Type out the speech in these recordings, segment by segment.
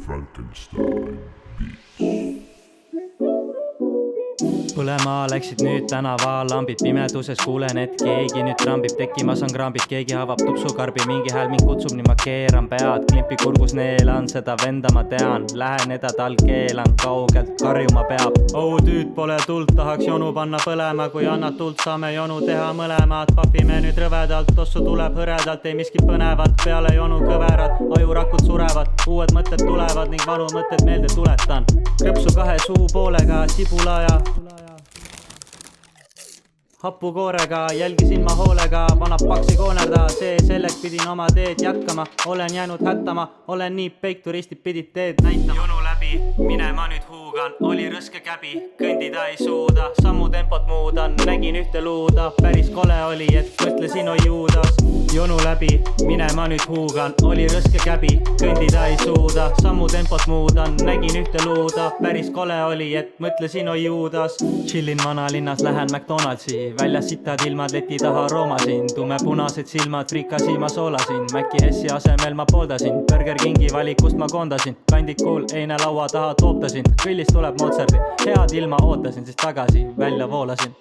Frankenstein Beats. Põlema läksid nüüd tänavalambid, pimeduses kuulen, et keegi nüüd trambib, tekkimas on krambid, keegi avab tupsukarbi, mingi hääl mind kutsub, nii ma keeran pead, klimpi kurgus neelan, seda venda ma tean, läheneda tal keelan, kaugelt karjuma peab. Oh tüüd, pole tuld, tahaks jonu panna põlema, kui annad tuld, saame jonu teha mõlemad, papime nüüd rõvedalt, tossu tuleb hõredalt, ei miskit põnevat, peale jonu kõverad, ajurakud surevad, uued mõtted tulevad ning vanu mõtted meelde tuletan. Krõpsu kahe suu poolega, sibula ja hapukoorega, jälgisin ma hoolega, panab paksi koonerda, see selleks pidin oma teed jätkama, olen jäänud hättama, olen nii peik, turistid pidid teed näitama. Jonu läbi, minema nüüd huugan, oli rõske käbi, kõndida ei suuda, sammu tempot muudan, nägin ühte luuda, päris kole oli, et mõtlesin oi juudas. Jonu läbi, minema nüüd huugan, oli rõske käbi, kõndida ei suuda, sammu tempot muudan, nägin ühte luuda, päris kole oli, et mõtlesin oi juudas. Chillin vanalinnas, lähen McDonaldsi, väljas sitad ilmad, leti taha roomasin, tume punased silmad, frikasi ma soolasin, Maci Hessi asemel ma pooldasin, Burger Kingi valikust ma koondasin, kandikul eine laua taha tooptasin, grillist tuleb Mozarti, head ilma ootasin, siis tagasi välja voolasin.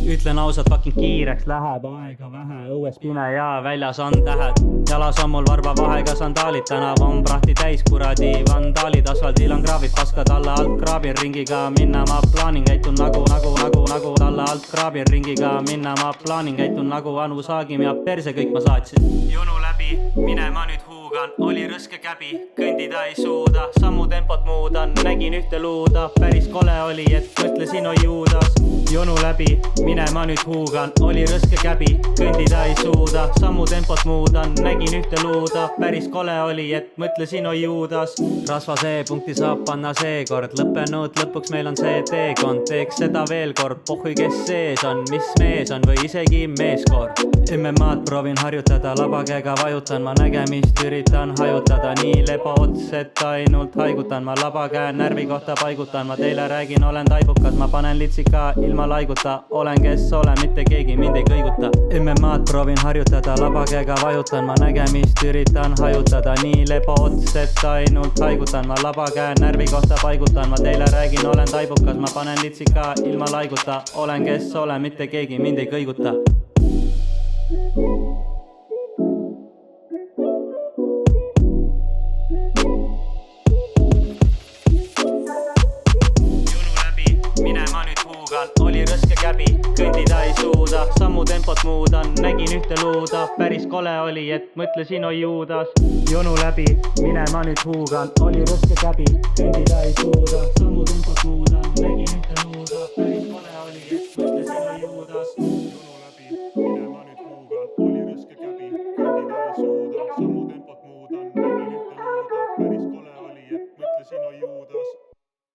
Ütlen ausalt, fucking kiireks läheb, aega vähe, õues pime ja väljas on tähed. Jalas on mul varba vahega sandaalid, tänav on prahti täis, kuradi vandaalid, asfaldil on kraavid, paskad alla alt kraabin ringiga minna, ma plaanin, käitun nagu alla alt kraabin ringiga minna, ma plaanin, käitun nagu Anu Saagim ja perse kõik ma saatsin. Jonu läbi, minema nüüd huugan, oli rõske käbi, kõndida ei suuda, sammu tempot muudan, nägin ühte luuda, päris kole oli, et mõtlesin oi juudas. Jonu läbi, minema nüüd huugan, oli rõske käbi, kõndida ei suuda, sammu tempot muudan, nägin ühte luuda, päris kole oli, et mõtlesin oi juudas. Rasva see punkti saab panna seekord, lõppenud lõpuks meil on see teekond, teeks seda veel kord, pohhui kes sees on, mis mees on või isegi meeskoor. MM-ad proovin harjutada, labakäega vajutan, ma nägemist üritan hajutada, nii lebo ots, et ainult haigutan, ma labakäe närvi kohta paigutan, ma teile räägin, olen taibukas, ma panen litsika ilma laiguta, olen kes olen, mitte keegi mind ei kõiguta. MM-ad proovin harjutada, labakäega vajutan, ma nägemist üritan hajutada, nii lebo ots, et ainult haigutan, ma labakäe närvi kohta paigutan, ma teile räägin, olen taibukas, ma panen litsika ilma laiguta, olen kes olen, mitte keegi mind ei kõiguta. Minema nüüd huugan, oli rõske käbi, kõndida ei suuda, sammu tempot muudan, nägin ühte luuda, päris kole oli, et mõtlesin oi juudas. Jonu läbi, minema nüüd huugan, oli rõske käbi, kõndida ei suuda, sammu tempot muudan, nägin ühte luuda, päris kole oli, et